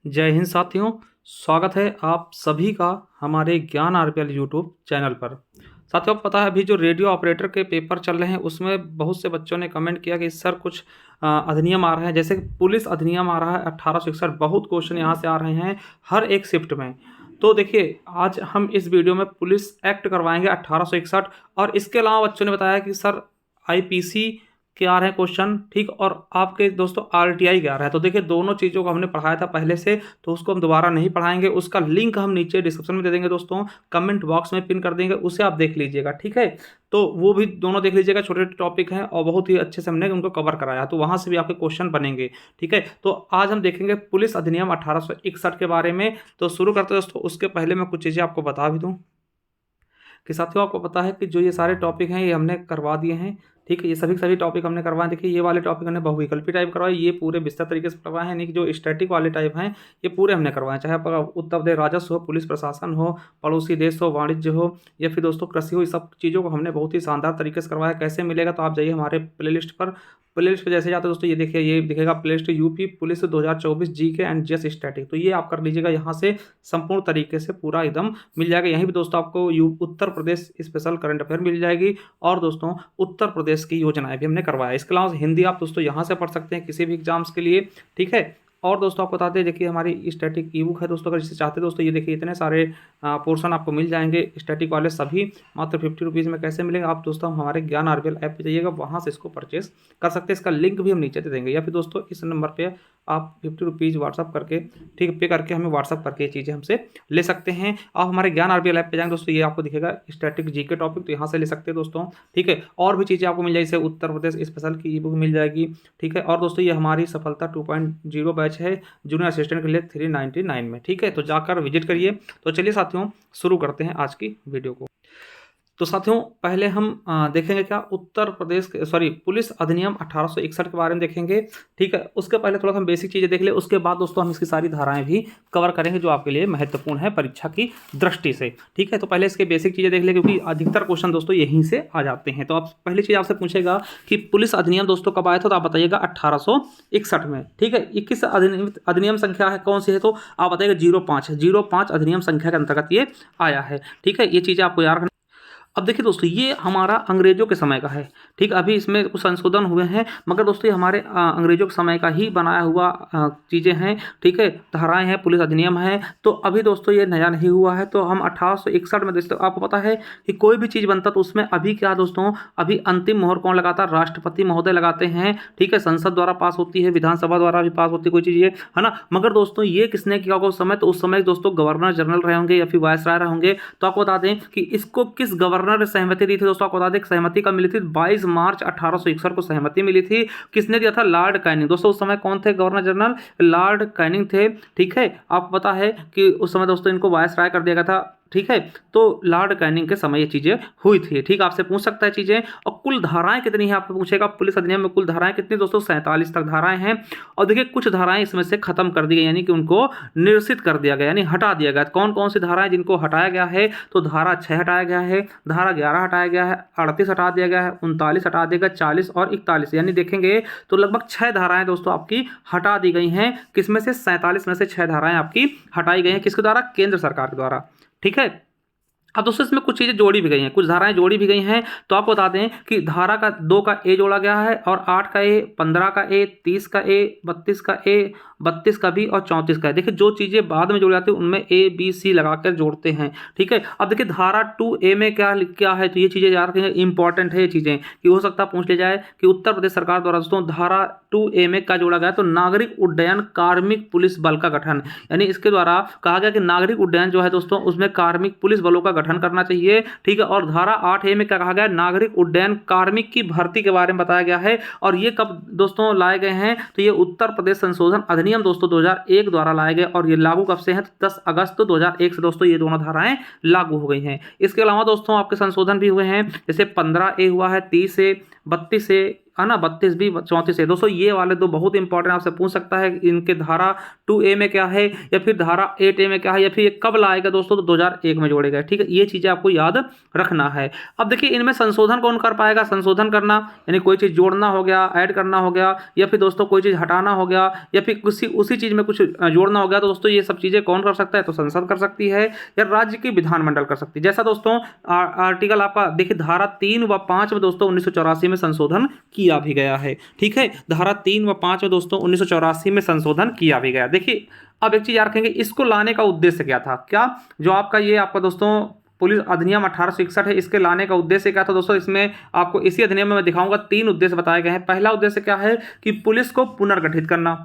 जय हिंद साथियों, स्वागत है आप सभी का हमारे ज्ञान आरपीएल यूट्यूब चैनल पर। साथियों, आपको पता है अभी जो रेडियो ऑपरेटर के पेपर चल रहे हैं उसमें बहुत से बच्चों ने कमेंट किया कि सर कुछ अधिनियम आ रहे हैं, जैसे पुलिस अधिनियम आ रहा है 1861। बहुत क्वेश्चन यहाँ से आ रहे हैं हर एक शिफ्ट में। तो देखिए, आज हम इस वीडियो में पुलिस एक्ट करवाएंगे 1861, और इसके अलावा बच्चों ने बताया कि सर आईपीसी के आ रहे हैं क्वेश्चन, ठीक, और आपके दोस्तों आरटीआई के आ रहा है। तो देखिए, दोनों चीज़ों को हमने पढ़ाया था पहले से, तो उसको हम दोबारा नहीं पढ़ाएंगे। उसका लिंक हम नीचे डिस्क्रिप्शन में दे देंगे दोस्तों, कमेंट बॉक्स में पिन कर देंगे, उसे आप देख लीजिएगा, ठीक है। तो वो भी दोनों देख लीजिएगा, छोटे छोटे टॉपिक हैं और बहुत ही अच्छे से हमने उनको कवर कराया, तो वहाँ से भी आपके क्वेश्चन बनेंगे, ठीक है। तो आज हम देखेंगे पुलिस अधिनियम 1861 के बारे में। तो शुरू करते हैं दोस्तों। उसके पहले मैं कुछ चीज़ें आपको बता भी दूँ कि साथियों, आपको पता है कि जो ये सारे टॉपिक हैं ये हमने करवा दिए हैं, ठीक है। ये सभी टॉपिक हमने करवाए। देखिए, ये वाले टॉपिक हमने बहुविकल्पी टाइप करवाए, ये पूरे विस्तार तरीके से करवाए हैं, नहीं कि जो स्टैटिक वाले टाइप हैं ये पूरे हमने करवाए। चाहे आप उत्तर प्रदेश राजस्व हो, पुलिस प्रशासन हो, पड़ोसी देश हो, वाणिज्य हो, या फिर दोस्तों कृषि हो, इस सब चीज़ों को हमने बहुत ही शानदार तरीके से करवाया। कैसे मिलेगा, तो आप जाइए हमारे प्ले लिस्ट पर जैसे जाते हैं दोस्तों, ये देखिए, ये दिखेगा play list UP police 2024 GK and GS static. तो ये आप कर लीजिएगा, यहाँ से संपूर्ण तरीके से पूरा एकदम मिल जाएगा। यहीं भी दोस्तों आपको Uttar Pradesh special current affair मिल जाएगी, और दोस्तों उत्तर प्रदेश की योजनाएं भी हमने करवाया। इसके अलावा हिंदी आप दोस्तों यहाँ से पढ़ सकते हैं किसी भी एग्जाम्स के लिए, ठीक है। और दोस्तों आपको बताते हैं, देखिए हमारी स्टैटिक ई बुक है दोस्तों, अगर इसे चाहते हैं दोस्तों, ये देखिए इतने सारे पोर्शन आपको मिल जाएंगे स्टैटिक वाले सभी, मात्र 50 रुपीज़ में। कैसे मिलेंगे, आप दोस्तों हमारे ज्ञान आरबीएल ऐप पे जाइएगा, वहाँ से इसको परचेस कर सकते हैं। इसका लिंक भी हम नीचे दे देंगे, या फिर दोस्तों इस नंबर पर आप 50 रुपीज़ व्हाट्सअप करके, ठीक, पे करके हमें व्हाट्सअप करके ये चीज़ें हमसे ले सकते हैं। आप हमारे ज्ञान आरबीएल ऐप पे जाएंगे दोस्तों, ये आपको दिखेगा स्टैटिक जीके टॉपिक, तो यहाँ से ले सकते हैं दोस्तों, ठीक है। और भी चीज़ें आपको मिल जाएगी, जैसे उत्तर प्रदेश स्पेशल की ई बुक मिल जाएगी, ठीक है। और दोस्तों ये हमारी सफलता 2.0 बैच है जूनियर असिस्टेंट के लिए 399 में, ठीक है। तो जाकर विजिट करिए। तो चलिए साथियों, शुरू करते हैं आज की वीडियो को। तो साथियों, पहले हम देखेंगे क्या उत्तर प्रदेश पुलिस अधिनियम 1861 के बारे में देखेंगे, ठीक है। उसके पहले थोड़ा हम बेसिक चीज़ें देख ले, उसके बाद दोस्तों हम इसकी सारी धाराएं भी कवर करेंगे जो आपके लिए महत्वपूर्ण है परीक्षा की दृष्टि से, ठीक है। तो पहले इसके बेसिक चीज़ें देख ले, क्योंकि अधिकतर क्वेश्चन दोस्तों यहीं से आ जाते हैं। तो आप पहली चीज़ आपसे पूछेगा कि पुलिस अधिनियम दोस्तों कब आया था, तो आप बताइएगा 1861 में, ठीक है। 21 अधिनियम संख्या है कौन सी है, तो आप बताइएगा 05 अधिनियम संख्या के अंतर्गत ये आया है, ठीक है। ये चीज़ें आपको याद रखना। अब देखिए दोस्तों, ये हमारा अंग्रेजों के समय का है, ठीक। अभी इसमें कुछ संशोधन हुए हैं, मगर दोस्तों ये हमारे अंग्रेजों के समय का ही बनाया हुआ चीज़ें हैं, ठीक है। धाराएं हैं, पुलिस अधिनियम है। तो अभी दोस्तों ये नया नहीं हुआ है। तो हम 1861 में दोस्तों, आपको पता है कि कोई भी चीज़ बनता तो उसमें अभी क्या दोस्तों, अभी अंतिम मोहर कौन लगाता, राष्ट्रपति महोदय लगाते हैं, ठीक है। संसद द्वारा पास होती है, विधानसभा द्वारा भी पास होती है कोई चीज़, ये है ना। मगर दोस्तों ये किसने किया होगा उस समय, तो उस समय दोस्तों गवर्नर जनरल रहे होंगे या फिर वायसराय रहे होंगे। तो आपको बता दें कि इसको किस गवर्नर ने सहमति दी थी दोस्तों, आपको बता दें सहमति कब मिली थी, 22 मार्च 1861 को सहमति मिली थी। किसने दिया था, लॉर्ड कैनिंग। दोस्तों उस समय कौन थे गवर्नर जनरल, लॉर्ड कैनिंग थे, ठीक है। आपको पता है कि उस समय दोस्तों इनको वायसराय कर दिया गया था, ठीक है। तो लॉर्ड कैनिंग के समय ये चीज़ें हुई थी, ठीक। आपसे पूछ सकता है चीज़ें। और कुल धाराएं कितनी है आपको पूछेगा, पुलिस अधिनियम में कुल धाराएं कितनी दोस्तों, 47 तक धाराएं हैं। और देखिए कुछ धाराएं इसमें से खत्म कर दी गई, यानी कि उनको निरसित कर दिया गया, यानी हटा दिया गया। कौन कौन सी धाराएं जिनको हटाया गया है, तो धारा 6 हटाया गया है, धारा 11 हटाया गया है, 38 हटा दिया गया है, 39 हटा दिया गया, 40 और 41, यानी देखेंगे तो लगभग 6 धाराएं दोस्तों आपकी हटा दी गई हैं। किसमें से, 47 में से 6 धाराएं आपकी हटाई गई हैं। किसके द्वारा, केंद्र सरकार के द्वारा, ठीक है। अब दोस्तों इसमें कुछ चीज़ें जोड़ी भी गई हैं, कुछ धाराएं जोड़ी भी गई हैं। तो आपको बता दें कि धारा का 2 का ए जोड़ा गया है, और 8 का ए, 15 का ए, 30 का ए, 32 का ए, 32 का बी और 34 का है। देखिए जो चीज़ें बाद में जोड़ी जाती है उनमें ए बी सी लगाकर जोड़ते हैं, ठीक है। अब देखिए धारा 2A में क्या है, तो ये चीज़ें याद रखेंगे, इंपॉर्टेंट है ये चीज़ें, कि हो सकता है पूछ ले जाए कि उत्तर प्रदेश सरकार द्वारा दोस्तों धारा 2A में क्या जोड़ा गया, तो नागरिक उड्डयन कार्मिक पुलिस बल का गठन, यानी इसके द्वारा कहा गया कि नागरिक उड्डयन जो है दोस्तों उसमें कार्मिक पुलिस बलों का गठन करना चाहिए, ठीक है। और धारा 8A में क्या कहा गया, नागरिक उड्डयन कार्मिक की भर्ती के बारे में बताया गया है। और ये कब दोस्तों लाए गए हैं, तो ये उत्तर प्रदेश संशोधन अधिनियम दोस्तों 2001 द्वारा लाए गए, और ये लागू कब से हैं, तो 10 अगस्त 2001 से दोस्तों ये दोनों धाराएं लागू हो गई हैं। इसके अलावा दोस्तों आपके संशोधन भी हुए हैं, जैसे 15A हुआ है, 30A, 32A, है ना 32 भी 34 है दोस्तों। ये वाले दो बहुत इंपॉर्टेंट, आपसे पूछ सकता है इनके धारा 2A में क्या है या फिर धारा 8A में क्या है या फिर ये कब लाएगा दोस्तों, तो 2001 में जोड़ेगा। ठीक है, ये चीज़ें आपको याद रखना है। अब देखिए इनमें संशोधन कौन कर पाएगा, संशोधन करना यानी कोई चीज़ जोड़ना हो गया, ऐड करना हो गया, या फिर दोस्तों कोई चीज़ हटाना हो गया, या फिर उसी चीज़ में कुछ जोड़ना हो गया, तो दोस्तों ये सब चीज़ें कौन कर सकता है, तो संसद कर सकती है या राज्य की विधानमंडल कर सकती है। जैसा दोस्तों आर्टिकल आपका देखिए धारा 3 व 5 में दोस्तों 1984 में संशोधन किया भी गया है। ठीक है, धारा 3 व 5 में दोस्तों 1984 में संशोधन किया भी गया। देखिए अब एक चीज़ याद रखेंगे, इसको लाने का उद्देश्य क्या था, क्या जो आपका ये आपका दोस्तों पुलिस अधिनियम 1861 है, इसके लाने का उद्देश्य क्या था दोस्तों, इसमें आपको इसी अधिनियम में मैं दिखाऊंगा 3 उद्देश्य बताए गए हैं। पहला उद्देश्य क्या है कि पुलिस को पुनर्गठित करना,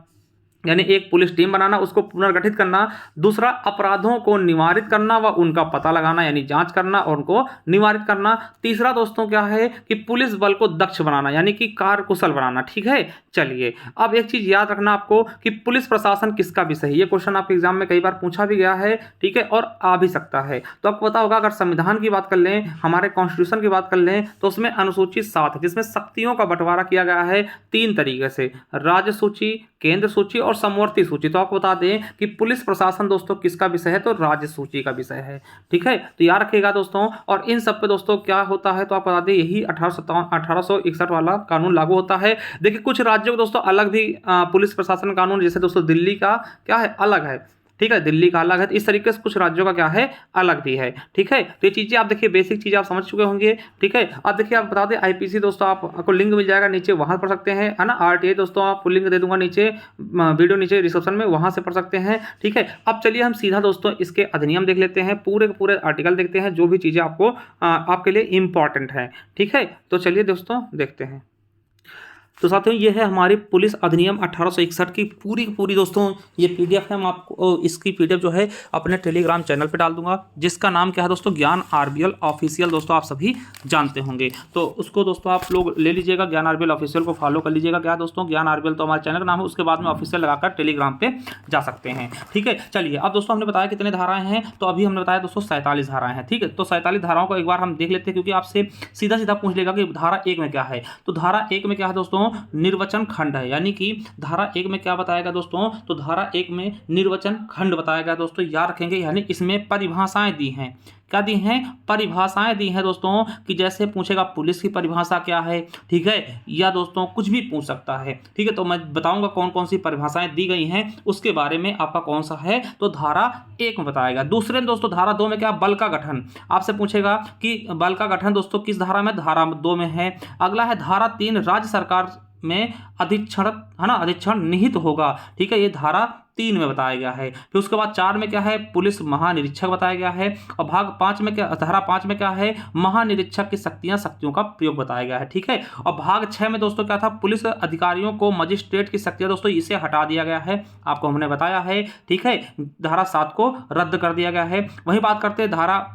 यानी एक पुलिस टीम बनाना, उसको पुनर्गठित करना। दूसरा अपराधों को निवारित करना व उनका पता लगाना, यानी जांच करना और उनको निवारित करना। तीसरा दोस्तों क्या है कि पुलिस बल को दक्ष बनाना, यानी कि कार्यकुशल बनाना। ठीक है, चलिए अब एक चीज याद रखना आपको कि पुलिस प्रशासन किसका विषय है, ये क्वेश्चन आपके एग्जाम में कई बार पूछा भी गया है। ठीक है, और आ भी सकता है। तो आपको पता होगा अगर संविधान की बात कर लें, हमारे कॉन्स्टिट्यूशन की बात कर लें, तो उसमें अनुसूची 7 है जिसमें शक्तियों का बंटवारा किया गया है 3 तरीके से, राज्य सूची, केंद्र सूची और समवर्ती सूची। तो आपको बता दें कि पुलिस प्रशासन दोस्तों किसका विषय है, तो राज्य सूची का विषय है। ठीक है, तो याद रखिएगा दोस्तों। और इन सब पे दोस्तों क्या होता है, तो आपको बता दें यही 1861 वाला कानून लागू होता है। देखिए कुछ राज्यों को दोस्तों अलग भी पुलिस प्रशासन कानून, जैसे दोस्तों दिल्ली का क्या है, अलग है। ठीक है, दिल्ली का अलग है। तो इस तरीके से कुछ राज्यों का क्या है, अलग भी है। ठीक है, तो ये चीज़ें आप देखिए बेसिक चीज़ आप समझ चुके होंगे। ठीक है, अब देखिए आप बता दें आईपीसी दोस्तों आपको लिंक मिल जाएगा नीचे, वहाँ पढ़ सकते हैं, है ना। आरटीआई दोस्तों आपको लिंक दे दूंगा नीचे, वीडियो नीचे डिस्क्रिप्शन में, वहाँ से पढ़ सकते हैं। ठीक है, अब चलिए हम सीधा दोस्तों इसके अधिनियम देख लेते हैं, पूरे के पूरे आर्टिकल देखते हैं, जो भी चीज़ें आपको आपके लिए इंपॉर्टेंट है। ठीक है, तो चलिए दोस्तों देखते हैं। तो साथियों ये है हमारी पुलिस अधिनियम 1861 की पूरी दोस्तों ये पीडीएफ है। मैं आपको इसकी पीडीएफ जो है अपने टेलीग्राम चैनल पे डाल दूंगा, जिसका नाम क्या है दोस्तों, ज्ञान आरबीएल ऑफिशियल। दोस्तों आप सभी जानते होंगे, तो उसको दोस्तों आप लोग ले लीजिएगा, ज्ञान आरबीएल ऑफिशियल को फॉलो कर लीजिएगा। क्या दोस्तों, ज्ञान आरबीएल तो हमारे चैनल का नाम है, उसके बाद में ऑफिशियल लगाकर टेलीग्राम पे जा सकते हैं। ठीक है, चलिए अब दोस्तों हमने बताया कितने धाराएं हैं, तो अभी हमने बताया दोस्तों 47 धाराएं हैं। ठीक है, तो 47 धाराओं को एक बार हम देख लेते हैं, क्योंकि आपसे सीधा पूछ लेगा कि धारा 1 में क्या है। तो धारा 1 में क्या है दोस्तों, निर्वाचन खंड है, यानी कि धारा 1 में क्या बताएगा दोस्तों, तो धारा 1 में निर्वाचन खंड बताएगा दोस्तों, याद रखेंगे। यानी इसमें परिभाषाएं दी हैं, क्या दी हैं, परिभाषाएं दी हैं दोस्तों, कि जैसे पूछेगा पुलिस की परिभाषा क्या है, ठीक है, या दोस्तों कुछ भी पूछ सकता है। ठीक है, तो मैं बताऊंगा कौन कौन सी परिभाषाएं दी गई हैं, उसके बारे में आपका कौन सा है, तो धारा 1 में बताएगा। दूसरे दोस्तों धारा 2 में क्या, बल का गठन, आपसे पूछेगा कि बल का गठन दोस्तों किस धारा में, धारा 2 में है। अगला है धारा 3, राज्य सरकार में अधीक्षण, है ना, अधीक्षण निहित होगा। ठीक है, ये धारा 3 में बताया गया है। फिर उसके बाद 4 में क्या है, पुलिस महानिरीक्षक बताया गया है। और भाग 5 में क्या, धारा 5 में क्या है, महानिरीक्षक की शक्तियों का प्रयोग बताया गया है। ठीक है, और भाग 6 में दोस्तों क्या था, पुलिस अधिकारियों को मजिस्ट्रेट की शक्तियां, दोस्तों इसे हटा दिया गया है, आपको हमने बताया है। ठीक है, धारा 7 को रद्द कर दिया गया है। वही बात करते हैं धारा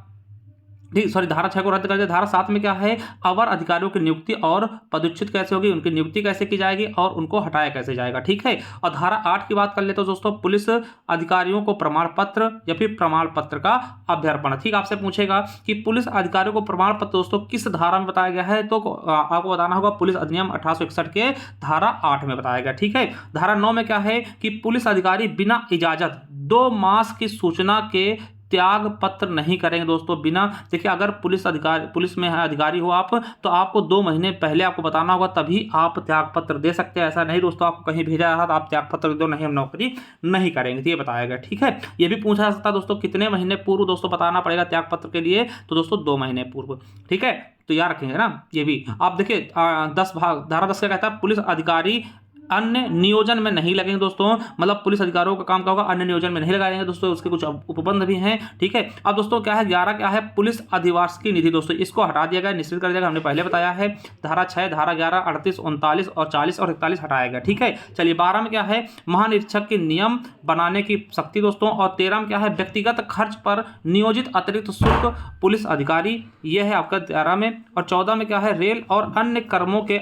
6 को रद्द कर दिया। धारा 7 में क्या है, अवर अधिकारियों की नियुक्ति और पदच्युत कैसे होगी, उनकी नियुक्ति कैसे की जाएगी और उनको हटाया कैसे जाएगा। ठीक है, और धारा 8 की बात कर ले तो दोस्तों पुलिस अधिकारियों को प्रमाण पत्र या फिर प्रमाण पत्र का अभ्यर्पण। ठीक, आपसे पूछेगा कि पुलिस अधिकारियों को प्रमाण पत्र दोस्तों किस धारा में बताया गया है, तो आपको बताना होगा पुलिस अधिनियम 1861 के धारा 8 में बताया गया। ठीक है, धारा 9 में क्या है कि पुलिस अधिकारी बिना इजाजत 2 मास की सूचना के त्याग पत्र नहीं करेंगे दोस्तों, बिना, देखिए अगर पुलिस में अधिकारी हो आप, तो आपको 2 महीने पहले आपको बताना होगा, तभी आप त्याग पत्र दे सकते हैं। ऐसा नहीं दोस्तों आपको कहीं भेजा रहा तो आप त्याग पत्र दो, नहीं हम नौकरी नहीं करेंगे, तो ये बताया गया। ठीक है, ये भी पूछा जा सकता है दोस्तों, कितने महीने पूर्व दोस्तों बताना पड़ेगा त्याग पत्र के लिए, तो दोस्तों 2 महीने पूर्व। ठीक है, तो याद रखेंगे ना, ये भी आप देखिए धारा 10 क्या कहता है, पुलिस अधिकारी अन्य नियोजन में नहीं लगेंगे दोस्तों, मतलब पुलिस अधिकारियों का काम क्या होगा, अन्य नियोजन में नहीं लगाएंगे दोस्तों, उसके कुछ उपबंध भी हैं। ठीक है, अब दोस्तों क्या है, 11 क्या है, पुलिस अधिवार्षिकी निधि दोस्तों, इसको हटा दिया गया, निश्चित कर दिया गया, हमने पहले बताया है। धारा 6, धारा 11, 38, 39 और 40 और 41 हटाया गया। ठीक है, चलिए 12 में क्या है, महानिरीक्षक के नियम बनाने की शक्ति दोस्तों, और 13 में क्या है, व्यक्तिगत खर्च पर नियोजित अतिरिक्त शुल्क पुलिस अधिकारी, यह है आपका 13 में। और 14 में क्या है, रेल और अन्य कर्मों के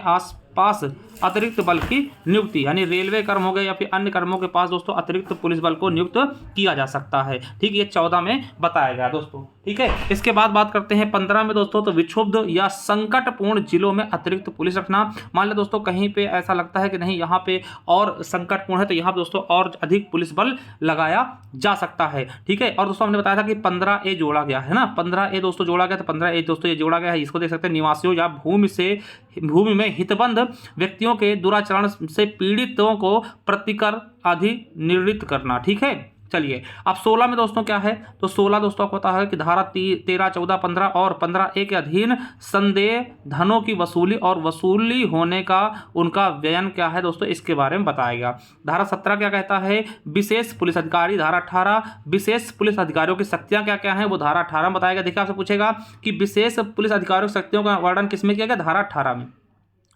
पास अतिरिक्त बल की नियुक्ति, यानी रेलवे कर्म हो गए या फिर अन्य कर्मों के पास दोस्तों अतिरिक्त पुलिस बल को नियुक्त किया जा सकता है। ठीक, ये 14 में बताया गया दोस्तों। ठीक है। इसके बाद बात करते हैं 15 में दोस्तों, तो विक्षुब्ध या संकटपूर्ण जिलों में अतिरिक्त पुलिस रखना। मान लो दोस्तों कहीं पे ऐसा लगता है कि नहीं यहाँ पे और संकटपूर्ण है, तो यहाँ पे दोस्तों और अधिक पुलिस बल लगाया जा सकता है। ठीक है। और दोस्तों हमने बताया था कि 15A जोड़ा गया है ना, 15A दोस्तों जोड़ा गया, तो 15A दोस्तों ये जोड़ा गया है, इसको देख सकते हैं, निवासियों या भूमि में हितबंध व्यक्तियों के दुराचरण से पीड़ितों को प्रतिकर अधिनिर्णित करना। ठीक है। चलिए अब 16 में दोस्तों क्या है, तो 16 दोस्तों को पता है कि धारा 13, 14, 15 और 15A के अधीन संदेह धनों की वसूली और वसूली होने का उनका व्ययन क्या है दोस्तों, इसके बारे में बताएगा। धारा 17 क्या कहता है, विशेष पुलिस अधिकारी। धारा 18 विशेष पुलिस अधिकारियों की शक्तियां क्या क्या हैं, वो धारा 18 में बताएगा। देखिए आपसे पूछेगा कि विशेष पुलिस अधिकारियों की शक्तियों का वर्णन किसमें किया गया, धारा 18 में।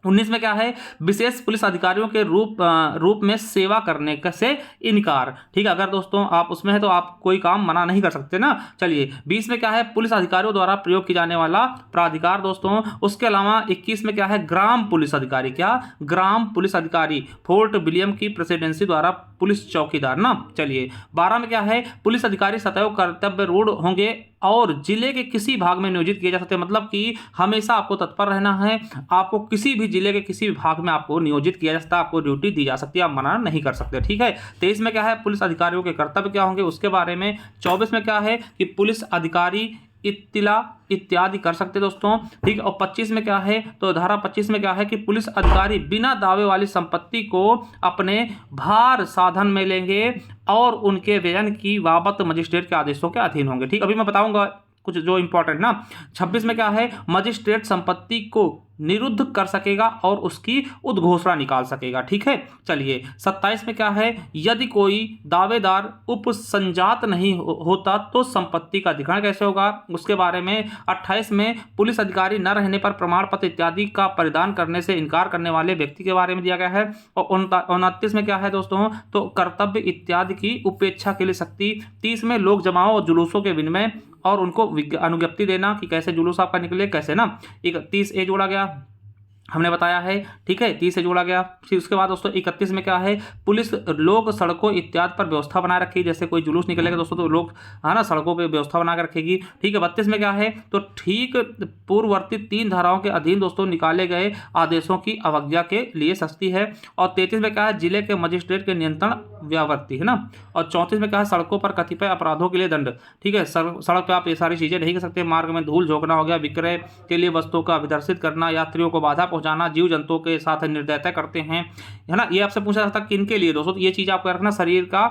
19 में क्या है, विशेष पुलिस अधिकारियों के रूप में सेवा करने से इनकार। ठीक है। अगर दोस्तों आप उसमें है तो आप कोई काम मना नहीं कर सकते ना। चलिए 20 में क्या है, पुलिस अधिकारियों द्वारा प्रयोग किया जाने वाला प्राधिकार दोस्तों। उसके अलावा 21 में क्या है, ग्राम पुलिस अधिकारी। क्या, ग्राम पुलिस अधिकारी, फोर्ट विलियम की प्रेसिडेंसी द्वारा पुलिस चौकीदार ना। चलिए 12 में क्या है, पुलिस अधिकारी सदैव कर्तव्य रूढ़ होंगे और जिले के किसी भाग में नियोजित किए जा सकते हैं। मतलब कि हमेशा आपको तत्पर रहना है, आपको किसी भी जिले के किसी भी भाग में आपको नियोजित किया जा सकता है, आपको ड्यूटी दी जा सकती है, आप मना नहीं कर सकते। ठीक है। 23 में क्या है, पुलिस अधिकारियों के कर्तव्य क्या होंगे उसके बारे में। 24 में क्या है कि पुलिस अधिकारी इत्तिला इत्यादि कर सकते दोस्तों। ठीक है। और 25 में क्या है, तो धारा 25 में क्या है कि पुलिस अधिकारी बिना दावे वाली संपत्ति को अपने भार साधन में लेंगे और उनके व्ययन की बाबत मजिस्ट्रेट के आदेशों के अधीन होंगे। ठीक, अभी मैं बताऊंगा कुछ जो इंपॉर्टेंट ना। 26 में क्या है, मजिस्ट्रेट संपत्ति को निरुद्ध कर सकेगा और उसकी उद्घोषणा निकाल सकेगा। ठीक है। चलिए 27 में क्या है, यदि कोई दावेदार उपसंजात नहीं होता तो संपत्ति का अधिग्रहण कैसे होगा, उसके बारे में। 28 में पुलिस अधिकारी न रहने पर प्रमाण पत्र इत्यादि का परिधान करने से इनकार करने वाले व्यक्ति के बारे में दिया गया है। और 29 में क्या है दोस्तों, तो कर्तव्य इत्यादि की उपेक्षा के लिए शक्ति। 30 में लोक जमाओं और जुलूसों के विनिमय और उनको अनुज्ञप्ति देना कि कैसे जुलूस आपका निकले, कैसे ना। 31A जोड़ा गया, हमने बताया है। ठीक है। 30 से जोड़ा गया। फिर उसके बाद दोस्तों 31 में क्या है, पुलिस लोग सड़कों इत्यादि पर व्यवस्था बनाए रखेगी। जैसे कोई जुलूस निकलेगा दोस्तों तो लोग है ना सड़कों पे व्यवस्था बना कर रखेगी। ठीक है। 32 में क्या है, तो ठीक पूर्ववर्ती 3 धाराओं के अधीन दोस्तों निकाले गए आदेशों की अवज्ञा के लिए सस्ती है। और 33 में क्या है, जिले के मजिस्ट्रेट के नियंत्रण व्यावर्ती है ना। और 34 में क्या है, सड़कों पर कतिपय अपराधों के लिए दंड। ठीक है। सड़क पर आप ये सारी चीजें नहीं कर सकते। मार्ग में धूल झोंकना हो गया, विक्रय के लिए वस्तुओं का अभिदर्शित करना, यात्रियों को बाधा पहुंचाना, जीव जंतुओं के साथ निर्दयता करते हैं, है ना। ये आपसे पूछा जाता है किन के लिए दोस्तों, तो ये चीज आपको रखना, शरीर का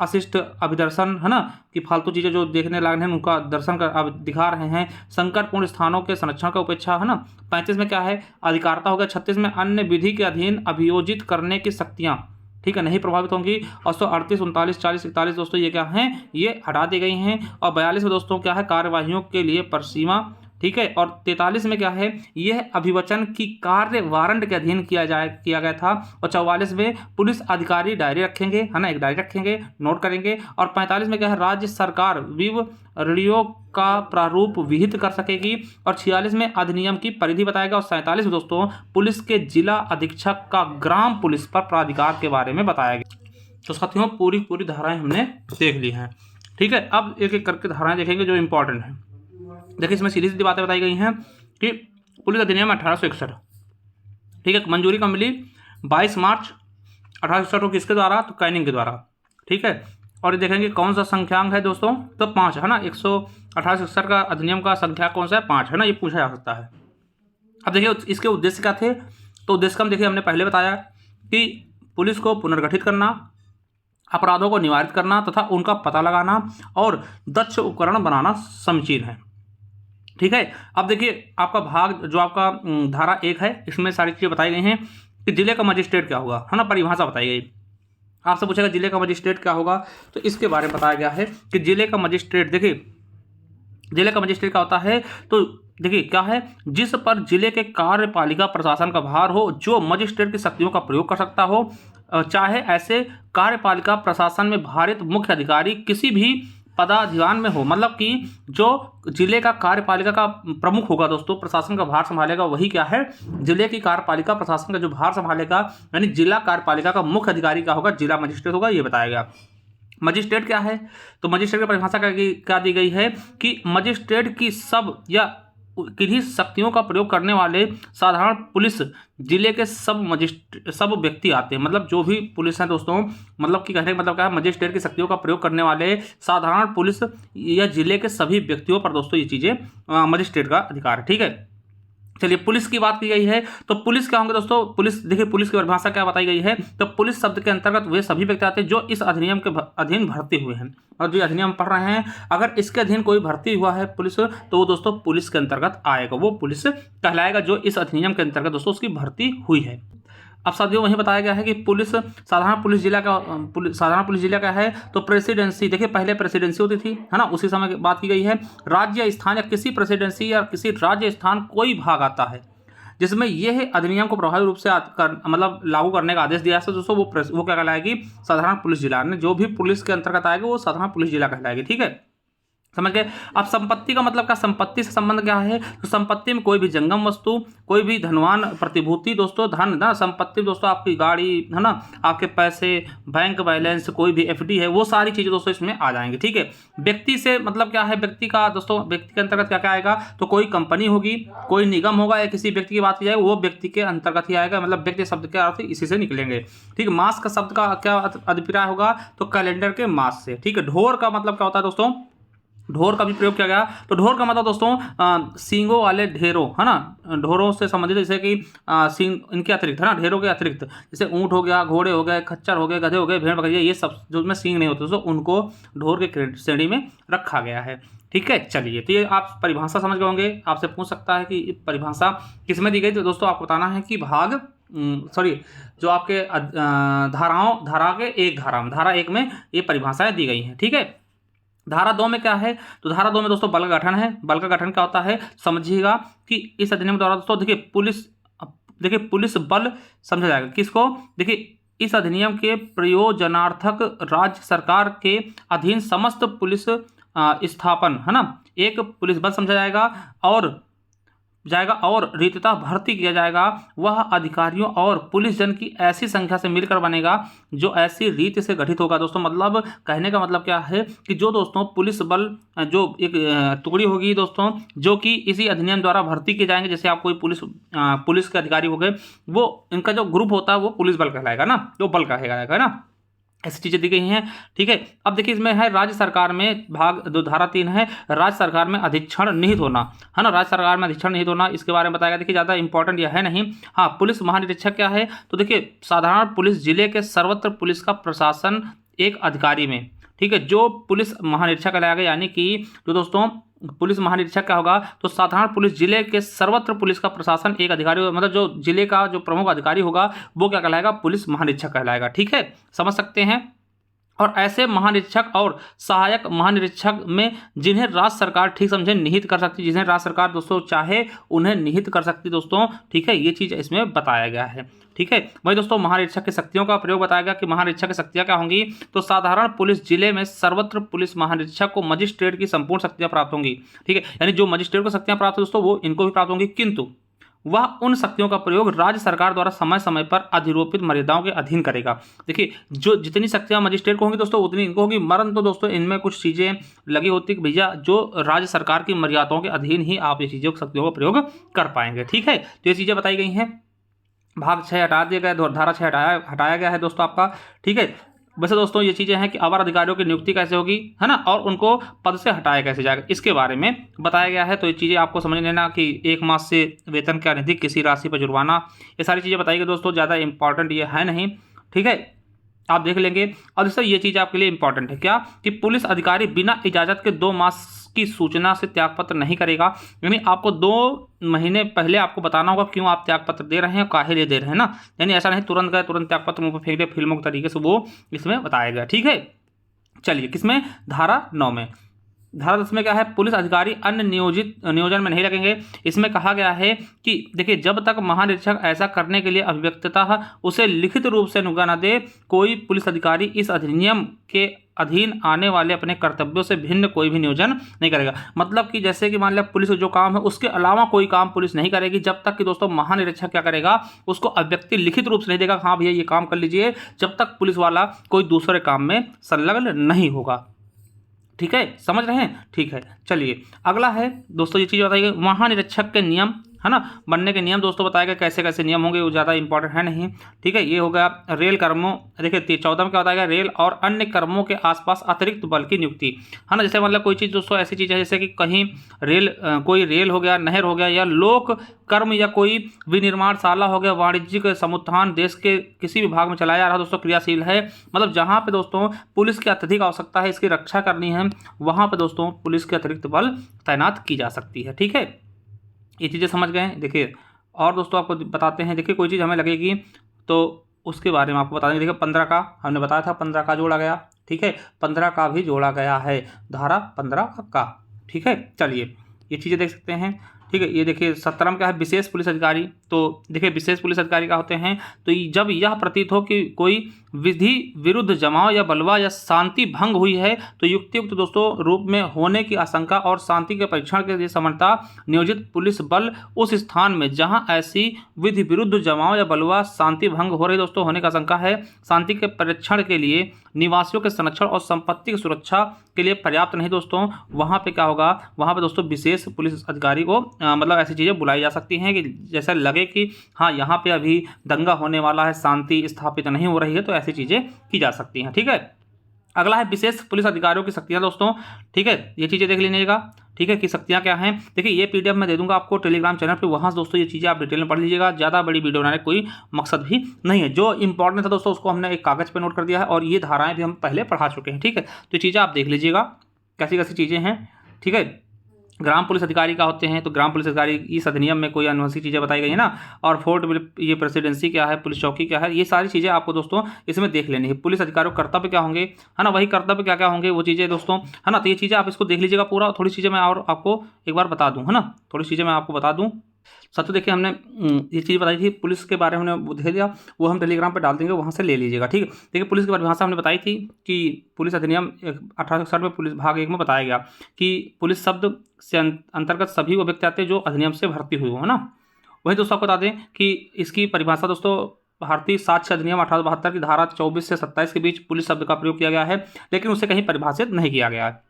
अशिष्ट अभिदर्शन है ना, कि फालतू चीजें जो देखने लायक हैं उनका दर्शन कर अब दिखा रहे हैं। संकटपूर्ण स्थानों के संरक्षण का उपेक्षा है ना। 35 में क्या है, अधिकारिता हो गया। 36 में अन्य विधि के अधीन अभियोजित करने की शक्तियां, ठीक है, नहीं प्रभावित होंगी। और 38, 39, 40, 41 दोस्तों ये क्या हैं, ये हटा दी गई हैं। और 42 में दोस्तों क्या है, कार्यवाहियों के लिए परसीमा। ठीक है। और 43 में क्या है, यह अभिवचन की कार्य वारंट के अधीन किया गया था। और 44 में पुलिस अधिकारी डायरी रखेंगे, है ना, एक डायरी रखेंगे, नोट करेंगे। और 45 में क्या है, राज्य सरकार विवरणियों का प्रारूप विहित कर सकेगी। और 46 में अधिनियम की परिधि बताएगा। और 47 में दोस्तों पुलिस के जिला अधीक्षक का ग्राम पुलिस पर प्राधिकार के बारे में बताया गया। तो साथियों पूरी धाराएं हमने देख ली हैं। ठीक है। अब एक एक करके धाराएं देखेंगे जो इंपॉर्टेंट है। देखिए इसमें सीधी सीधी बातें बताई गई हैं कि पुलिस अधिनियम 1861, ठीक है, मंजूरी कब मिली, 22 मार्च 1861 को किसके द्वारा, तो कैनिंग के द्वारा। ठीक है। और ये देखेंगे कौन सा संख्यांक है दोस्तों, तो 5 है ना। 1861 का अधिनियम का संख्या कौन सा है, 5 है ना, ये पूछा जा सकता है। अब देखिए इसके उद्देश्य क्या थे, तो उद्देश्य का देखिए हमने पहले बताया कि पुलिस को पुनर्गठित करना, अपराधों को निवारित करना तथा उनका पता लगाना और दक्ष उपकरण बनाना समीचीन है। ठीक है। अब देखिए आपका भाग जो आपका धारा 1 है, इसमें सारी चीजें बताई गई हैं कि जिले का मजिस्ट्रेट क्या होगा, है ना, परिभाषा बताई गई। आपसे पूछेगा जिले का मजिस्ट्रेट क्या होगा, तो इसके बारे में बताया गया है कि जिले का मजिस्ट्रेट, देखिए जिले का मजिस्ट्रेट क्या होता है, तो देखिए क्या है, जिस पर जिले के कार्यपालिका प्रशासन का भार हो, जो मजिस्ट्रेट की शक्तियों का प्रयोग कर सकता हो, चाहे ऐसे कार्यपालिका प्रशासन में भारित मुख्य अधिकारी किसी भी पदाधिकार में हो। मतलब कि जो जिले का कार्यपालिका का प्रमुख होगा दोस्तों, प्रशासन का भार संभालेगा, वही क्या है, जिले की कार्यपालिका प्रशासन का जो भार संभालेगा, यानी जिला कार्यपालिका का मुख्य अधिकारी क्या होगा, जिला मजिस्ट्रेट होगा, ये बताया गया। मजिस्ट्रेट क्या है? तो मजिस्ट्रेट की परिभाषा क्या दी गई है कि मजिस्ट्रेट की सब या किन्हीं शक्तियों का प्रयोग करने वाले साधारण पुलिस जिले के सब व्यक्ति आते हैं। मतलब जो भी पुलिस है दोस्तों, मतलब कि कहने का मतलब क्या है, मजिस्ट्रेट की शक्तियों का प्रयोग करने वाले साधारण पुलिस या जिले के सभी व्यक्तियों पर दोस्तों ये चीज़ें मजिस्ट्रेट का अधिकार है। ठीक है, चलिए पुलिस की बात की गई है तो पुलिस क्या होंगे दोस्तों? पुलिस देखिए, पुलिस की परिभाषा क्या बताई गई है? तो पुलिस शब्द के अंतर्गत वे सभी व्यक्ति आते हैं जो इस अधिनियम के अधीन भर्ती हुए हैं। और जो अधिनियम पढ़ रहे हैं, अगर इसके अधीन कोई भर्ती हुआ है पुलिस, तो वो दोस्तों पुलिस के अंतर्गत आएगा, वो पुलिस कहलाएगा जो इस अधिनियम के अंतर्गत दोस्तों उसकी भर्ती हुई है। अब साथियों वहीं बताया गया है कि साधारण पुलिस जिला का है तो प्रेसिडेंसी, देखिए पहले प्रेसिडेंसी होती थी, है ना, उसी समय की बात की गई है। राज्य स्थान या किसी प्रेसिडेंसी या किसी राज्य स्थान कोई भाग आता है जिसमें यह अधिनियम को प्रभावी रूप से मतलब लागू करने का आदेश दिया है दोस्तों, वो क्या कहलाएगी? साधारण पुलिस जिला। जो भी पुलिस के अंतर्गत आएगी वो साधारण पुलिस जिला कहलाएगी। ठीक है, समझ गए? अब संपत्ति का मतलब क्या? संपत्ति से संबंध क्या है? तो संपत्ति में कोई भी जंगम वस्तु, कोई भी धनवान प्रतिभूति दोस्तों, धन ना, संपत्ति दोस्तों आपकी गाड़ी है ना, आपके पैसे, बैंक बैलेंस, कोई भी एफडी है, वो सारी चीजें दोस्तों इसमें आ जाएंगी। ठीक है, व्यक्ति से मतलब क्या है? व्यक्ति का दोस्तों, व्यक्ति के अंतर्गत क्या क्या आएगा? तो कोई कंपनी होगी, कोई निगम होगा, या किसी व्यक्ति की बात की जाए वो व्यक्ति के अंतर्गत ही आएगा। मतलब व्यक्ति शब्द के अर्थ इसी से निकलेंगे। ठीक है, मास का शब्द का क्या अभिप्राय होगा? तो कैलेंडर के मास से। ठीक है, ढोर का मतलब क्या होता है दोस्तों? ढोर का भी प्रयोग किया गया। तो ढोर का मतलब दोस्तों सींगों वाले ढेरों, है ना, ढोरों से संबंधित, जैसे कि सींग इनके अतिरिक्त, है ना, ढेरों के अतिरिक्त, जैसे ऊंट हो गया, घोड़े हो गए, खच्चर हो गए, गधे हो गए, भेड़ बकरी, ये सब जो उसमें सींग नहीं होते दोस्तों, उनको ढोर के श्रेणी में रखा गया है। ठीक है, चलिए, तो ये आप परिभाषा समझ गए होंगे। आपसे पूछ सकता है कि परिभाषा किस में दी गई? तो दोस्तों आपको बताना है कि जो आपके धारा 1 में ये परिभाषाएं दी गई हैं। ठीक है, धारा 2 में क्या है? तो धारा 2 में दोस्तों बल का गठन है। बल का गठन क्या होता है समझिएगा कि इस अधिनियम द्वारा दोस्तों देखिए पुलिस बल समझा जाएगा किसको? देखिए, इस अधिनियम के प्रयोजनार्थक राज्य सरकार के अधीन समस्त पुलिस स्थापन, है ना, एक पुलिस बल समझा जाएगा और रीतता भर्ती किया जाएगा। वह अधिकारियों और पुलिस जन की ऐसी संख्या से मिलकर बनेगा जो ऐसी रीति से गठित होगा। दोस्तों मतलब कहने का मतलब क्या है कि जो दोस्तों पुलिस बल जो एक टुकड़ी होगी दोस्तों, जो कि इसी अधिनियम द्वारा भर्ती किए जाएंगे। जैसे आप कोई पुलिस के अधिकारी हो गए, वो इनका जो ग्रुप होता है वो पुलिस बल कहलाएगा ना, जो बल कहलाएगा, है ना, ऐसी चीजें दी गई हैं। ठीक है, अब देखिए इसमें है राज्य सरकार में धारा 3 है, राज्य सरकार में अधीक्षण निहित होना, है ना, राज्य सरकार में अधीक्षण निहित होना, इसके बारे में बताया गया। देखिए ज़्यादा इंपॉर्टेंट यह है नहीं। हाँ, पुलिस महानिरीक्षक क्या है? तो देखिए साधारण पुलिस जिले के सर्वत्र पुलिस का प्रशासन एक अधिकारी में। ठीक है, जो पुलिस महानिरीक्षक कहलाएगा, यानी कि जो दोस्तों पुलिस महानिरीक्षक क्या होगा? तो साधारण पुलिस जिले के सर्वत्र पुलिस का प्रशासन एक अधिकारी, मतलब जो जिले का जो प्रमुख अधिकारी होगा वो क्या कहलाएगा? पुलिस महानिरीक्षक कहलाएगा। ठीक है, समझ सकते हैं। और ऐसे महानिरीक्षक और सहायक महानिरीक्षक में जिन्हें राज्य सरकार ठीक समझे निहित कर सकती, जिन्हें राज्य सरकार दोस्तों चाहे उन्हें निहित कर सकती दोस्तों। ठीक है, ये चीज़ इसमें बताया गया है। ठीक है, वही दोस्तों महानिरीक्षक की शक्तियों का प्रयोग बताया गया कि महानिरीक्षक की शक्तियां क्या होंगी? तो साधारण पुलिस जिले में सर्वत्र पुलिस महानिरीक्षक को मजिस्ट्रेट की संपूर्ण शक्तियां प्राप्त होंगी। ठीक है, यानी जो मजिस्ट्रेट को शक्तियां प्राप्त है दोस्तों वो इनको भी प्राप्त होंगी, किंतु वह उन शक्तियों का प्रयोग राज्य सरकार द्वारा समय समय पर अधिरोपित मर्यादाओं के अधीन करेगा। देखिए, जो जितनी शक्तियां मजिस्ट्रेट को होंगी दोस्तों उतनी इनको होगी, मरन तो दोस्तों इनमें कुछ चीज़ें लगी होती कि भैया जो राज्य सरकार की मर्यादाओं के अधीन ही आप ये चीज़ों शक्तियों का प्रयोग कर पाएंगे। ठीक है, तो ये चीज़ें बताई गई हैं। भाग 6 हटा दिया गया, धारा 6 हटाया गया है दोस्तों आपका। ठीक है, वैसे दोस्तों ये चीज़ें हैं कि अवर अधिकारियों की नियुक्ति कैसे होगी, है ना, और उनको पद से हटाया कैसे जाएगा, इसके बारे में बताया गया है। तो ये चीज़ें आपको समझ लेना कि 1 मास से वेतन के अनधिक किसी राशि पर जुर्माना, ये सारी चीज़ें बताई गई दोस्तों। ज़्यादा इंपॉर्टेंट ये है नहीं। ठीक है, आप देख लेंगे। और दोस्तों ये चीज़ आपके लिए इंपॉर्टेंट है क्या कि पुलिस अधिकारी बिना इजाज़त के 2 मास की सूचना से त्यागपत्र नहीं करेगा। यानी आपको 2 महीने पहले आपको बताना होगा क्यों आप त्यागपत्र दे रहे हैं, काहे लिए दे रहे हैं ना, यानी ऐसा नहीं तुरंत गए तुरंत त्यागपत्र मुंह पर फेंक दे फिल्मों के तरीके से, वो इसमें बताया गया। ठीक है, चलिए किसमें? धारा 9 में। धारा 10 में क्या है, पुलिस अधिकारी अन्य नियोजन में नहीं लगेंगे। इसमें कहा गया है कि देखिए, जब तक महानिरीक्षक ऐसा करने के लिए अभिव्यक्ततः उसे लिखित रूप से अनुज्ञा न दे, कोई पुलिस अधिकारी इस अधिनियम के अधीन आने वाले अपने कर्तव्यों से भिन्न कोई भी नियोजन नहीं करेगा। मतलब कि जैसे कि मान लिया पुलिस जो काम है उसके अलावा कोई काम पुलिस नहीं करेगी, जब तक कि दोस्तों महानिरीक्षक क्या करेगा, उसको अभिव्यक्ति लिखित रूप से नहीं देगा, हाँ भैया ये काम कर लीजिए, जब तक पुलिस वाला कोई दूसरे काम में संलग्न नहीं होगा। ठीक है, समझ रहे हैं? ठीक है, चलिए अगला है दोस्तों, ये चीज़ बताइए, महानिरीक्षक के नियम है ना, बनने के नियम दोस्तों बताएगा कैसे कैसे नियम होंगे, वो ज़्यादा इंपॉर्टेंट है नहीं। ठीक है, ये हो गया रेल कर्मों, देखिए 14 में क्या बताएगा, रेल और अन्य कर्मों के आसपास अतिरिक्त बल की नियुक्ति, है ना। जैसे मतलब कोई चीज़ दोस्तों ऐसी चीज़ है जैसे कि कहीं कोई रेल हो गया, नहर हो गया, या लोक कर्म, या कोई विनिर्माणशाला हो गया, वाणिज्यिक समुत्थान देश के किसी भी भाग में चलाया जा रहा है दोस्तों, क्रियाशील है, मतलब जहाँ पे दोस्तों पुलिस की अत्यधिक आवश्यकता है, इसकी रक्षा करनी है, वहाँ पे दोस्तों पुलिस के अतिरिक्त बल तैनात की जा सकती है। ठीक है, ये चीज़ें समझ गए हैं। देखिए और दोस्तों आपको बताते हैं, देखिए कोई चीज़ हमें लगेगी तो उसके बारे में आपको बता देंगे। देखिए 15 का हमने बताया था, 15 का जोड़ा गया। ठीक है, 15 का भी जोड़ा गया है, धारा 15 का। ठीक है, चलिए ये चीज़ें देख सकते हैं। ठीक है, ये देखिए 17 में क्या है, विशेष पुलिस अधिकारी। तो देखिए विशेष पुलिस अधिकारी क्या होते हैं, तो जब यह प्रतीत हो कि कोई विधि विरुद्ध जमाव या बलवा या शांति भंग हुई है, तो युक्तियुक्त दोस्तों रूप में होने की आशंका और शांति के परीक्षण के लिए समर्था नियोजित पुलिस बल उस स्थान में जहां ऐसी विधि विरुद्ध जमाव या बलवा शांति भंग हो रही दोस्तों होने की आशंका है, शांति के परीक्षण के लिए, निवासियों के संरक्षण और संपत्ति की सुरक्षा के लिए पर्याप्त नहीं दोस्तों, वहाँ पे क्या होगा, वहाँ पे दोस्तों विशेष पुलिस अधिकारी को मतलब ऐसी चीज़ें बुलाई जा सकती हैं कि जैसा लगे कि हाँ यहाँ पे अभी दंगा होने वाला है, शांति स्थापित नहीं हो रही है, तो ऐसी चीज़ें की जा सकती हैं। ठीक है, अगला है विशेष पुलिस अधिकारियों की शक्तियाँ दोस्तों। ठीक है, ये चीज़ें देख लीजिएगा। ठीक है, कि शक्तियाँ क्या हैं, देखिए ये पीडीएफ मैं दे दूंगा आपको टेलीग्राम चैनल पे, वहाँ से दोस्तों ये चीज़ें आप डिटेल में पढ़ लीजिएगा। ज़्यादा बड़ी वीडियो बनाने कोई मकसद भी नहीं है, जो इंपॉर्टेंट था दोस्तों उसको हमने एक कागज़ पे नोट कर दिया है, और ये धाराएं भी हम पहले पढ़ा चुके हैं। ठीक है, तो ये चीज़ें आप देख लीजिएगा कैसी कैसी चीज़ें हैं। ठीक है, ग्राम पुलिस अधिकारी का होते हैं, तो ग्राम पुलिस अधिकारी इस अधिनियम में कोई अनुवंशिक चीज़ें बताई गई है ना, और फोर्ट ये प्रेसिडेंसी क्या है, पुलिस चौकी क्या है, ये सारी चीज़ें आपको दोस्तों इसमें देख लेनी है। पुलिस अधिकारियों कर्तव्य क्या होंगे, है ना, वही कर्तव्य क्या क्या होंगे वो चीज़ें दोस्तों, है ना। तो ये चीज़ें आप इसको देख लीजिएगा पूरा। थोड़ी चीज़ें मैं और आपको एक बार बता दूँ, है ना, थोड़ी चीज़ें मैं आपको बता दूँ। साथियों देखिए हमने ये चीज़ बताई थी, पुलिस के बारे में हमने दे दिया, वो हम टेलीग्राम पे डाल देंगे, वहाँ से ले लीजिएगा। ठीक है, देखिए पुलिस की परिभाषा हमने बताई थी कि पुलिस अधिनियम 1861 में पुलिस भाग 1 में बताया गया कि पुलिस शब्द से अंतर्गत सभी वो व्यक्ति आते हैं जो अधिनियम से भर्ती हुए हो, है ना। वही दोस्तों आपको बता दें कि इसकी परिभाषा दोस्तों भारतीय साक्ष्य अधिनियम 1872 की धारा 24 से 27 के बीच पुलिस शब्द का प्रयोग किया गया है, लेकिन उसे कहीं परिभाषित नहीं किया गया है।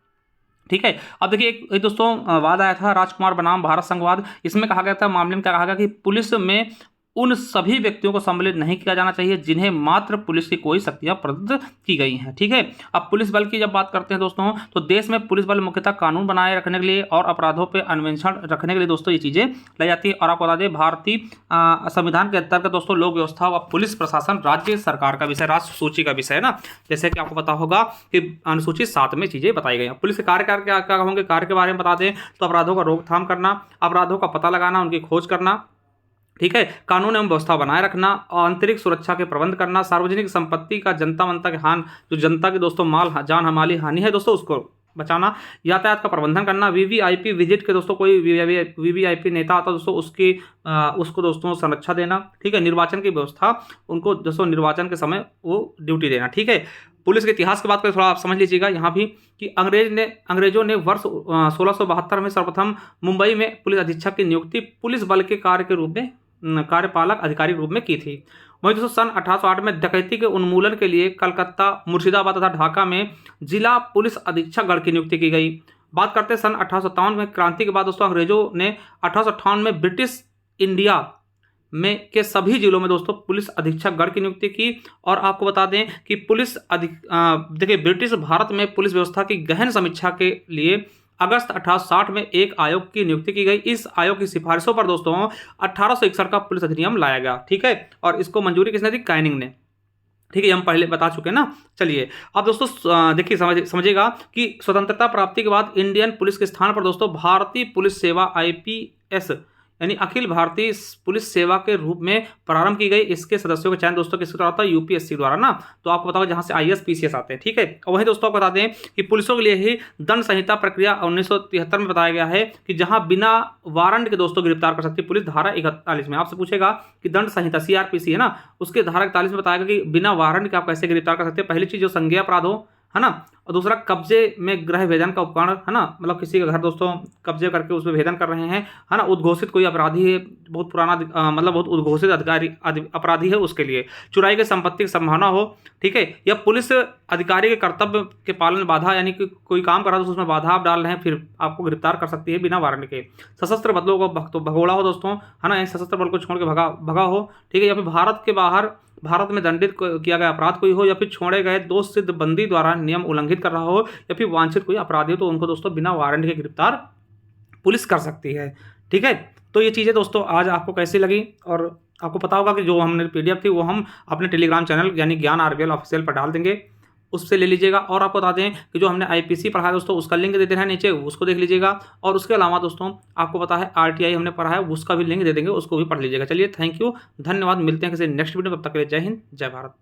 ठीक है, अब देखिए एक दोस्तों वाद आया था राजकुमार बनाम भारत संघवाद। इसमें कहा गया था, मामले में क्या कहा गया कि पुलिस में उन सभी व्यक्तियों को सम्मिलित नहीं किया जाना चाहिए जिन्हें मात्र पुलिस की कोई शक्तियां प्रदत्त की गई हैं। ठीक है, अब पुलिस बल की जब बात करते हैं दोस्तों, तो देश में पुलिस बल मुख्यतः कानून बनाए रखने के लिए और अपराधों पर अन्वेषण रखने के लिए दोस्तों ये चीज़ें लाई जाती है। और आपको बता दें भारतीय संविधान के अंतर्गत दोस्तों लोक व्यवस्था व पुलिस प्रशासन राज्य सरकार का विषय, राज्य सूची का विषय है ना। जैसे कि आपको पता होगा कि अनुसूची 7 में चीज़ें बताई गई हैं। पुलिस के कार्य क्या होंगे, कार्य के बारे में बता दें तो अपराधों का रोकथाम करना, अपराधों का पता लगाना, उनकी खोज करना, ठीक है, कानून एवं व्यवस्था बनाए रखना, आंतरिक सुरक्षा के प्रबंध करना, सार्वजनिक संपत्ति का जनता मनता के जो जनता के दोस्तों माल जान माली हानि है दोस्तों उसको बचाना, यातायात का प्रबंधन करना, वीवीआईपी विजिट के दोस्तों कोई वीवीआईपी नेता आता दोस्तों उसको दोस्तों संरक्षा देना। ठीक है, निर्वाचन की व्यवस्था उनको दोस्तों निर्वाचन के समय वो ड्यूटी देना। ठीक है, पुलिस के इतिहास की बात करें थोड़ा आप समझ लीजिएगा यहाँ भी कि अंग्रेजों ने वर्ष 1672 में सर्वप्रथम मुंबई में पुलिस अधीक्षक की नियुक्ति पुलिस बल के कार्य के रूप में कार्यपालक अधिकारी रूप में की थी। वहीं दोस्तों सन 1808 में डकैती के उन्मूलन के लिए कलकत्ता, मुर्शिदाबाद तथा ढाका में जिला पुलिस अधीक्षक गण की नियुक्ति की गई। बात करते हैं सन 1857 में क्रांति के बाद दोस्तों अंग्रेजों ने 1858 में ब्रिटिश इंडिया में के सभी जिलों में दोस्तों पुलिस अधीक्षक गण की नियुक्ति की। और आपको बता दें कि देखिए ब्रिटिश भारत में पुलिस व्यवस्था की गहन समीक्षा के लिए अगस्त 1860 में एक आयोग की नियुक्ति की गई। इस आयोग की सिफारिशों पर दोस्तों 1861 का पुलिस अधिनियम लाया गया। ठीक है, और इसको मंजूरी किसने दी, कैनिंग ने। ठीक है, हम पहले बता चुके हैं ना। चलिए अब दोस्तों देखिए समझिएगा कि स्वतंत्रता प्राप्ति के बाद इंडियन पुलिस के स्थान पर दोस्तों भारतीय पुलिस सेवा IPS यानी अखिल भारतीय पुलिस सेवा के रूप में प्रारंभ की गई। इसके सदस्यों का चयन दोस्तों किसके द्वारा होता है? यूपीएससी द्वारा ना। तो आपको पता होगा जहां से आईएएस पीसीएस आते हैं, ठीक है। और वहीं दोस्तों आपको बता दें कि पुलिसों के लिए ही दंड संहिता प्रक्रिया 1973 में बताया गया है कि जहां बिना वारंट के दोस्तों गिरफ्तार कर सकती है पुलिस। धारा 41 में आपसे पूछेगा कि दंड संहिता सीआरपीसी है ना, उसके धारा 41 में बताया गया कि बिना वारंट के आप कैसे गिरफ्तार कर सकते हैं। पहली चीज जो संज्ञेय अपराध हो, है ना, और दूसरा कब्जे में गृह भेदन का उपकरण, है ना, मतलब किसी का घर दोस्तों कब्जे करके उसमें भेदन कर रहे हैं, है ना, उद्घोषित कोई अपराधी है, बहुत पुराना मतलब बहुत उद्घोषित अपराधी है, उसके लिए चुराई गई संपत्ति की संभावना हो, ठीक है, या पुलिस अधिकारी के कर्तव्य के पालन बाधा, यानी कि कोई काम कर रहा है तो उसमें बाधा आप डाल रहे हैं, फिर आपको गिरफ्तार कर सकती है बिना वारंट के। सशस्त्र बलों को भगोड़ा हो दोस्तों, है ना, सशस्त्र बल को छोड़ के भगा हो, ठीक है, या फिर भारत के बाहर भारत में दंडित किया गया अपराध कोई हो, या फिर छोड़े गए दोष सिद्ध बंदी द्वारा नियम उल्लंघित कर रहा हो, या फिर वांछित कोई अपराधी हो, तो उनको दोस्तों बिना वारंट के गिरफ्तार पुलिस कर सकती है, ठीक है। तो ये चीज़ें दोस्तों आज आपको कैसी लगी, और आपको पता होगा कि जो हमने पीडीएफ थी वो हम अपने टेलीग्राम चैनल यानी ज्ञान आरबीएल ऑफिशियल पर डाल देंगे, उससे ले लीजिएगा। और आपको बता दें कि जो हमने आईपीसी पढ़ा है दोस्तों उसका लिंक दे दे रहे हैं नीचे, उसको देख लीजिएगा। और उसके अलावा दोस्तों आपको पता है आरटीआई हमने पढ़ा है, उसका भी लिंक दे देंगे, उसको भी पढ़ लीजिएगा। चलिए थैंक यू, धन्यवाद, मिलते हैं किसी नेक्स्ट वीडियो में, तब तक के लिए जय हिंद जय भारत।